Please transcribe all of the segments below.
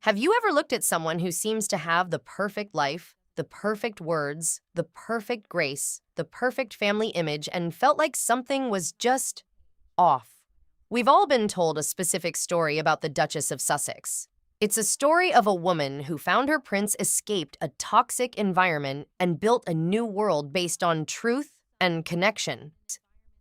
Have you ever looked at someone who seems to have the perfect life, the perfect words, the perfect grace, the perfect family image, and felt like something was just off? We've all been told a specific story about the Duchess of Sussex. It's a story of a woman who found her prince escaped a toxic environment and built a new world based on truth and connection.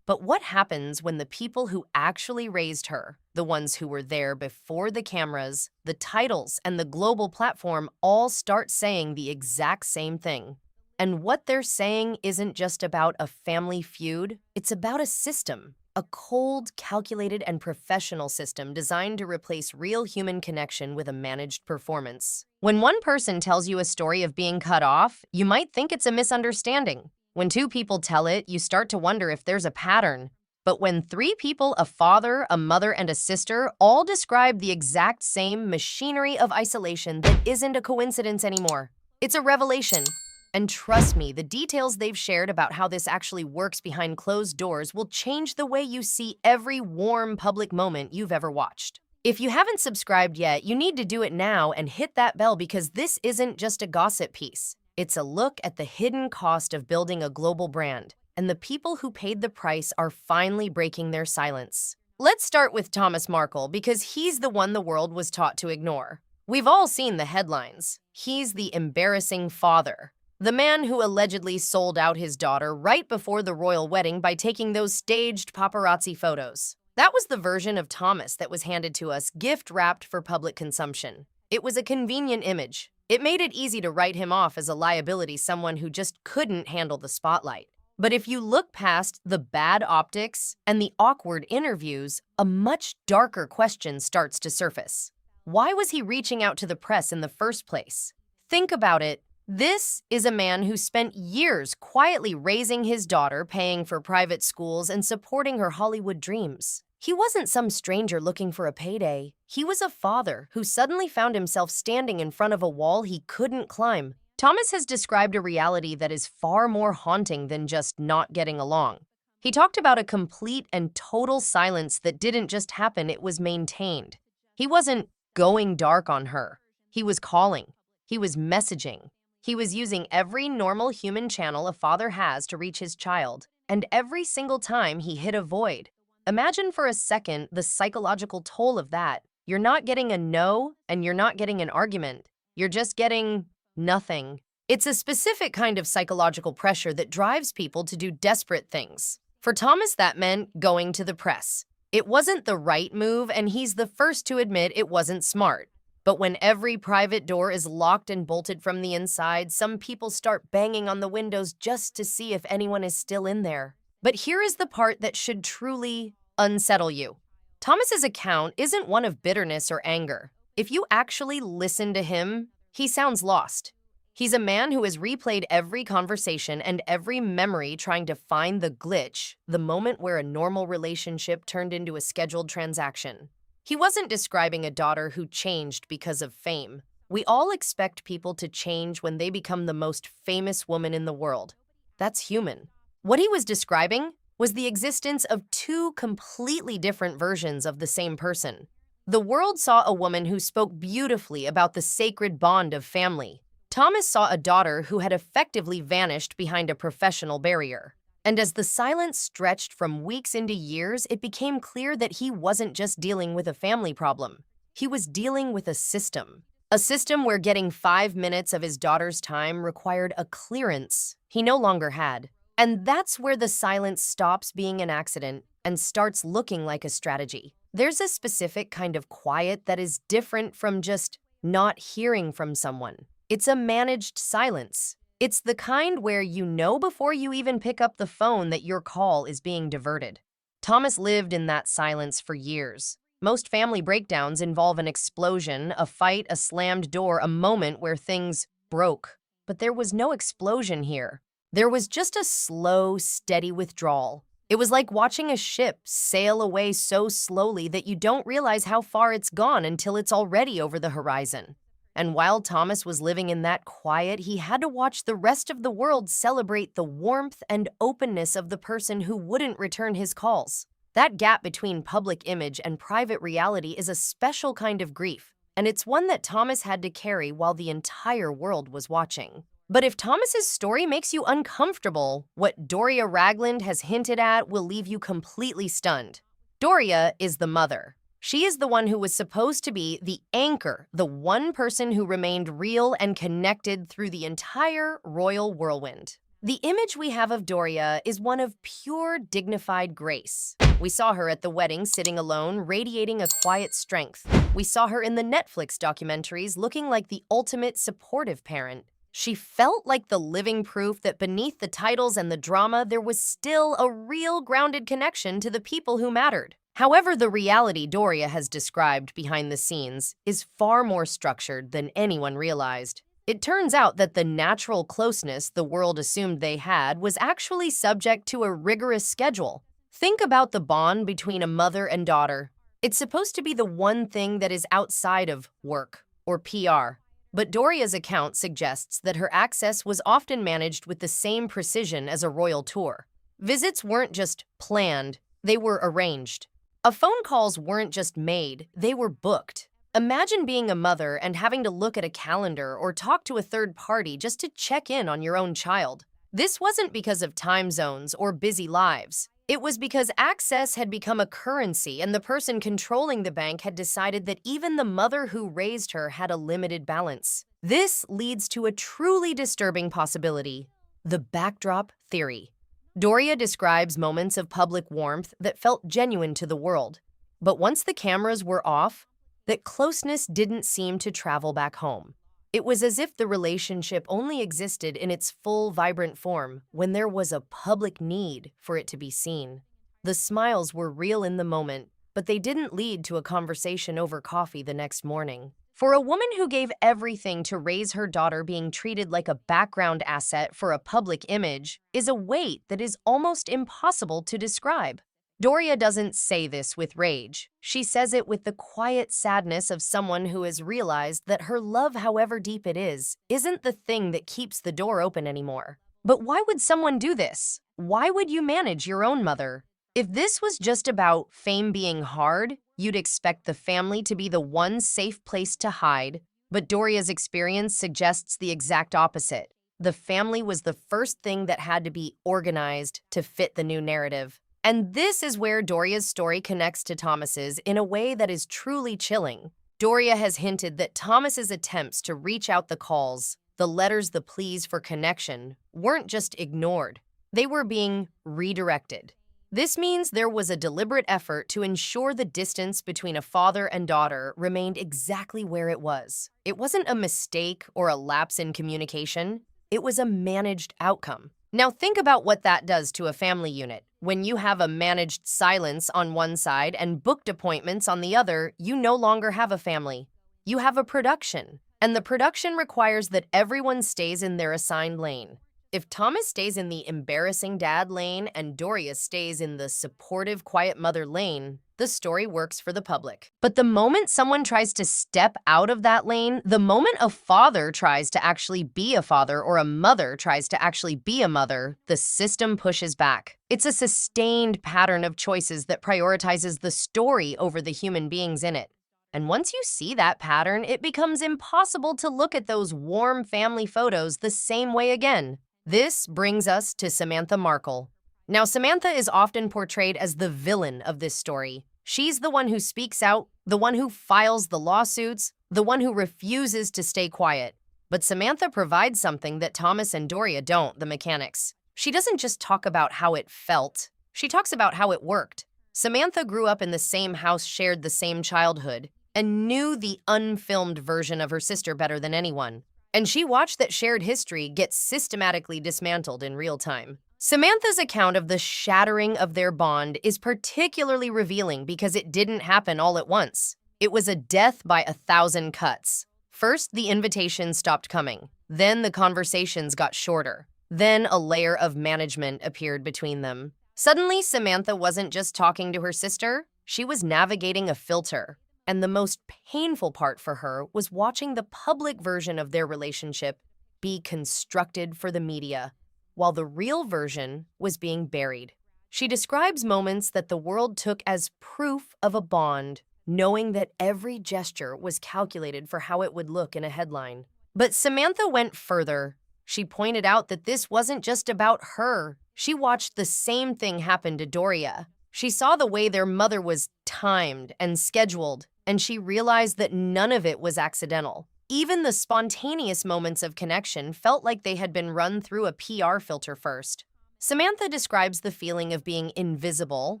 But what happens when the people who actually raised her, the ones who were there before the cameras, the titles, and the global platform all start saying the exact same thing? And what they're saying isn't just about a family feud, it's about a system, a cold, calculated, and professional system designed to replace real human connection with a managed performance. When one person tells you a story of being cut off, you might think it's a misunderstanding. When two people tell it, you start to wonder if there's a pattern. But when three people, a father, a mother, and a sister, all describe the exact same machinery of isolation that isn't a coincidence anymore, it's a revelation. And trust me, the details they've shared about how this actually works behind closed doors will change the way you see every warm public moment you've ever watched. If you haven't subscribed yet, you need to do it now and hit that bell because this isn't just a gossip piece. It's a look at the hidden cost of building a global brand, and the people who paid the price are finally breaking their silence. Let's start with Thomas Markle because he's the one the world was taught to ignore. We've all seen the headlines. He's the embarrassing father, the man who allegedly sold out his daughter right before the royal wedding by taking those staged paparazzi photos. That was the version of Thomas that was handed to us, gift-wrapped for public consumption. It was a convenient image. It made it easy to write him off as a liability, someone who just couldn't handle the spotlight. But if you look past the bad optics and the awkward interviews, a much darker question starts to surface. Why was he reaching out to the press in the first place? Think about it. This is a man who spent years quietly raising his daughter, paying for private schools, and supporting her Hollywood dreams. He wasn't some stranger looking for a payday. He was a father who suddenly found himself standing in front of a wall he couldn't climb. Thomas has described a reality that is far more haunting than just not getting along. He talked about a complete and total silence that didn't just happen, it was maintained. He wasn't going dark on her. He was calling. He was messaging. He was using every normal human channel a father has to reach his child, and every single time he hit a void. Imagine for a second the psychological toll of that. You're not getting a no, and you're not getting an argument. You're just getting nothing. It's a specific kind of psychological pressure that drives people to do desperate things. For Thomas, that meant going to the press. It wasn't the right move, and he's the first to admit it wasn't smart. But when every private door is locked and bolted from the inside, some people start banging on the windows just to see if anyone is still in there. But here is the part that should truly unsettle you. Thomas's account isn't one of bitterness or anger. If you actually listen to him, he sounds lost. He's a man who has replayed every conversation and every memory trying to find the glitch, the moment where a normal relationship turned into a scheduled transaction. He wasn't describing a daughter who changed because of fame. We all expect people to change when they become the most famous woman in the world. That's human. What he was describing was the existence of two completely different versions of the same person. The world saw a woman who spoke beautifully about the sacred bond of family. Thomas saw a daughter who had effectively vanished behind a professional barrier. And as the silence stretched from weeks into years, it became clear that he wasn't just dealing with a family problem. He was dealing with a system. A system where getting 5 minutes of his daughter's time required a clearance he no longer had. And that's where the silence stops being an accident and starts looking like a strategy. There's a specific kind of quiet that is different from just not hearing from someone. It's a managed silence. It's the kind where you know before you even pick up the phone that your call is being diverted. Thomas lived in that silence for years. Most family breakdowns involve an explosion, a fight, a slammed door, a moment where things broke. But there was no explosion here. There was just a slow, steady withdrawal. It was like watching a ship sail away so slowly that you don't realize how far it's gone until it's already over the horizon. And while Thomas was living in that quiet, he had to watch the rest of the world celebrate the warmth and openness of the person who wouldn't return his calls. That gap between public image and private reality is a special kind of grief. and it's one that Thomas had to carry while the entire world was watching. But if Thomas's story makes you uncomfortable, what Doria Ragland has hinted at will leave you completely stunned. Doria is the mother. She is the one who was supposed to be the anchor, the one person who remained real and connected through the entire royal whirlwind. The image we have of Doria is one of pure, dignified grace. We saw her at the wedding sitting alone, radiating a quiet strength. We saw her in the Netflix documentaries looking like the ultimate supportive parent. She felt like the living proof that beneath the titles and the drama, there was still a real grounded connection to the people who mattered. However, the reality Doria has described behind the scenes is far more structured than anyone realized. It turns out that the natural closeness the world assumed they had was actually subject to a rigorous schedule. Think about the bond between a mother and daughter. It's supposed to be the one thing that is outside of work or PR. But Doria's account suggests that her access was often managed with the same precision as a royal tour. Visits weren't just planned, they were arranged. Phone calls weren't just made, they were booked. Imagine being a mother and having to look at a calendar or talk to a third party just to check in on your own child. This wasn't because of time zones or busy lives. It was because access had become a currency and the person controlling the bank had decided that even the mother who raised her had a limited balance. This leads to a truly disturbing possibility: the backdrop theory. Doria describes moments of public warmth that felt genuine to the world. But once the cameras were off, that closeness didn't seem to travel back home. It was as if the relationship only existed in its full, vibrant form when there was a public need for it to be seen. The smiles were real in the moment, but they didn't lead to a conversation over coffee the next morning. For a woman who gave everything to raise her daughter, being treated like a background asset for a public image is a weight that is almost impossible to describe. Doria doesn't say this with rage. She says it with the quiet sadness of someone who has realized that her love, however deep it is, isn't the thing that keeps the door open anymore. But why would someone do this? Why would you manage your own mother? If this was just about fame being hard, you'd expect the family to be the one safe place to hide. But Doria's experience suggests the exact opposite. The family was the first thing that had to be organized to fit the new narrative. And this is where Doria's story connects to Thomas's in a way that is truly chilling. Doria has hinted that Thomas's attempts to reach out, the calls, the letters, the pleas for connection, weren't just ignored. They were being redirected. This means there was a deliberate effort to ensure the distance between a father and daughter remained exactly where it was. It wasn't a mistake or a lapse in communication. It was a managed outcome. Now think about what that does to a family unit. When you have a managed silence on one side and booked appointments on the other, you no longer have a family. You have a production, and the production requires that everyone stays in their assigned lane. If Thomas stays in the embarrassing dad lane and Doria stays in the supportive, quiet mother lane, the story works for the public. But the moment someone tries to step out of that lane, the moment a father tries to actually be a father or a mother tries to actually be a mother, the system pushes back. It's a sustained pattern of choices that prioritizes the story over the human beings in it. And once you see that pattern, it becomes impossible to look at those warm family photos the same way again. This brings us to Samantha Markle. Now, Samantha is often portrayed as the villain of this story. She's the one who speaks out, the one who files the lawsuits, the one who refuses to stay quiet. But Samantha provides something that Thomas and Doria don't: the mechanics. She doesn't just talk about how it felt, she talks about how it worked. Samantha grew up in the same house, shared the same childhood, and knew the unfilmed version of her sister better than anyone. And she watched that shared history get systematically dismantled in real time. Samantha's account of the shattering of their bond is particularly revealing because it didn't happen all at once. It was a death by 1,000 cuts. First, the invitations stopped coming. Then the conversations got shorter. Then a layer of management appeared between them. Suddenly, Samantha wasn't just talking to her sister, she was navigating a filter. And the most painful part for her was watching the public version of their relationship be constructed for the media, while the real version was being buried. She describes moments that the world took as proof of a bond, knowing that every gesture was calculated for how it would look in a headline. But Samantha went further. She pointed out that this wasn't just about her. She watched the same thing happen to Doria. She saw the way their mother was timed and scheduled, and she realized that none of it was accidental. Even the spontaneous moments of connection felt like they had been run through a PR filter first. Samantha describes the feeling of being invisible,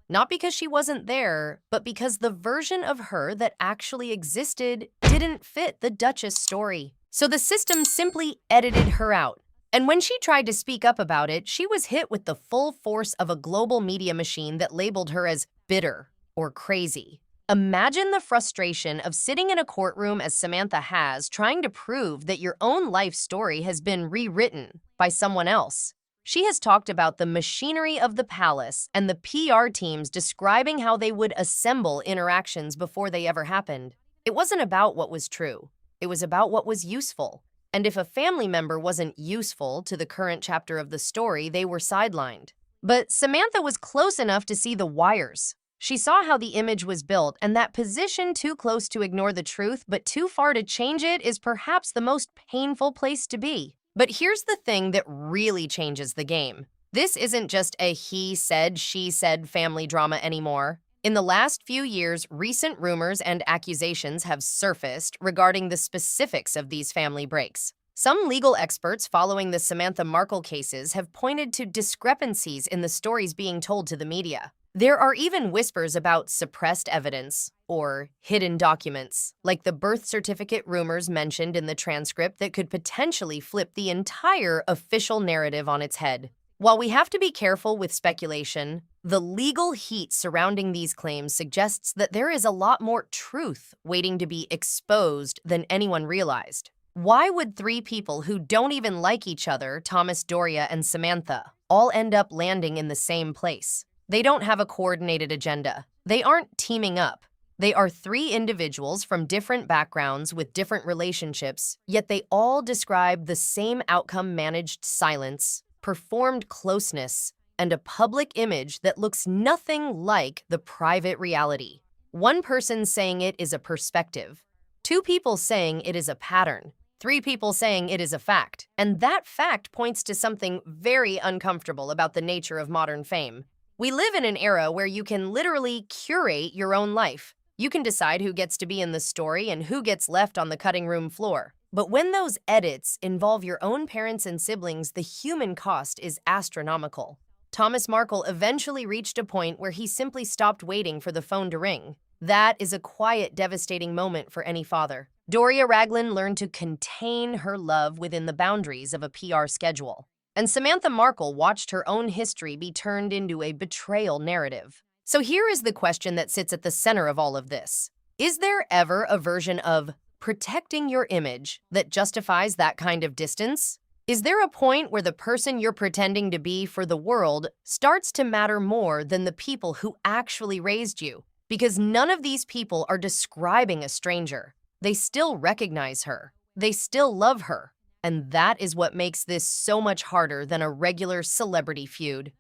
not because she wasn't there, but because the version of her that actually existed didn't fit the Duchess story. So the system simply edited her out. And when she tried to speak up about it, she was hit with the full force of a global media machine that labeled her as bitter or crazy. Imagine the frustration of sitting in a courtroom as Samantha has, trying to prove that your own life story has been rewritten by someone else. She has talked about the machinery of the palace and the PR teams describing how they would assemble interactions before they ever happened. It wasn't about what was true. It was about what was useful. And if a family member wasn't useful to the current chapter of the story, they were sidelined. But Samantha was close enough to see the wires. She saw how the image was built, and that position too close to ignore the truth but too far to change it is perhaps the most painful place to be. But here's the thing that really changes the game. This isn't just a he said, she said family drama anymore. In the last few years, recent rumors and accusations have surfaced regarding the specifics of these family breaks. Some legal experts following the Samantha Markle cases have pointed to discrepancies in the stories being told to the media. There are even whispers about suppressed evidence or hidden documents, like the birth certificate rumors mentioned in the transcript that could potentially flip the entire official narrative on its head. While we have to be careful with speculation, the legal heat surrounding these claims suggests that there is a lot more truth waiting to be exposed than anyone realized. Why would three people who don't even like each other, Thomas, Doria, and Samantha, all end up landing in the same place? They don't have a coordinated agenda. They aren't teaming up. They are three individuals from different backgrounds with different relationships, yet they all describe the same outcome: managed silence, performed closeness, and a public image that looks nothing like the private reality. One person saying it is a perspective, two people saying it is a pattern, three people saying it is a fact. And that fact points to something very uncomfortable about the nature of modern fame. We live in an era where you can literally curate your own life. You can decide who gets to be in the story and who gets left on the cutting room floor. But when those edits involve your own parents and siblings, the human cost is astronomical. Thomas Markle eventually reached a point where he simply stopped waiting for the phone to ring. That is a quiet, devastating moment for any father. Doria Ragland learned to contain her love within the boundaries of a PR schedule. And Samantha Markle watched her own history be turned into a betrayal narrative. So here is the question that sits at the center of all of this. Is there ever a version of protecting your image that justifies that kind of distance? Is there a point where the person you're pretending to be for the world starts to matter more than the people who actually raised you? Because none of these people are describing a stranger. They still recognize her. They still love her. And that is what makes this so much harder than a regular celebrity feud.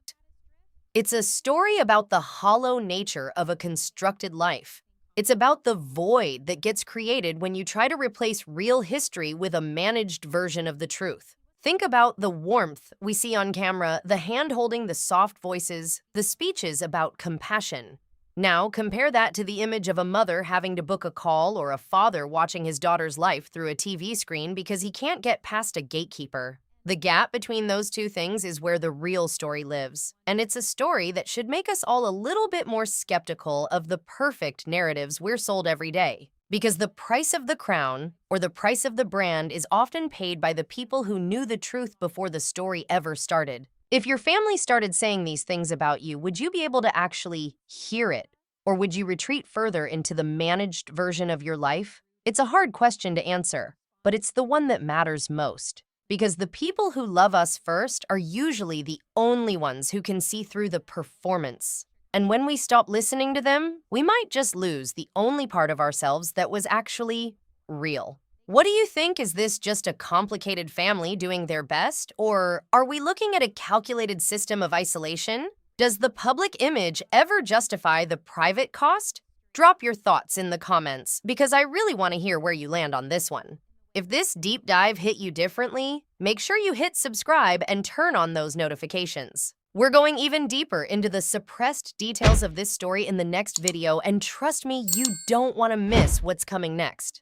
It's a story about the hollow nature of a constructed life. It's about the void that gets created when you try to replace real history with a managed version of the truth. Think about the warmth we see on camera, the hand-holding, the soft voices, the speeches about compassion. Now, compare that to the image of a mother having to book a call or a father watching his daughter's life through a TV screen because he can't get past a gatekeeper. The gap between those two things is where the real story lives, and it's a story that should make us all a little bit more skeptical of the perfect narratives we're sold every day. Because the price of the crown or the price of the brand is often paid by the people who knew the truth before the story ever started. If your family started saying these things about you, would you be able to actually hear it? Or would you retreat further into the managed version of your life? It's a hard question to answer, but it's the one that matters most. Because the people who love us first are usually the only ones who can see through the performance. And when we stop listening to them, we might just lose the only part of ourselves that was actually real. What do you think? Is this just a complicated family doing their best? Or are we looking at a calculated system of isolation? Does the public image ever justify the private cost? Drop your thoughts in the comments because I really want to hear where you land on this one. If this deep dive hit you differently, make sure you hit subscribe and turn on those notifications. We're going even deeper into the suppressed details of this story in the next video, and trust me, you don't want to miss what's coming next.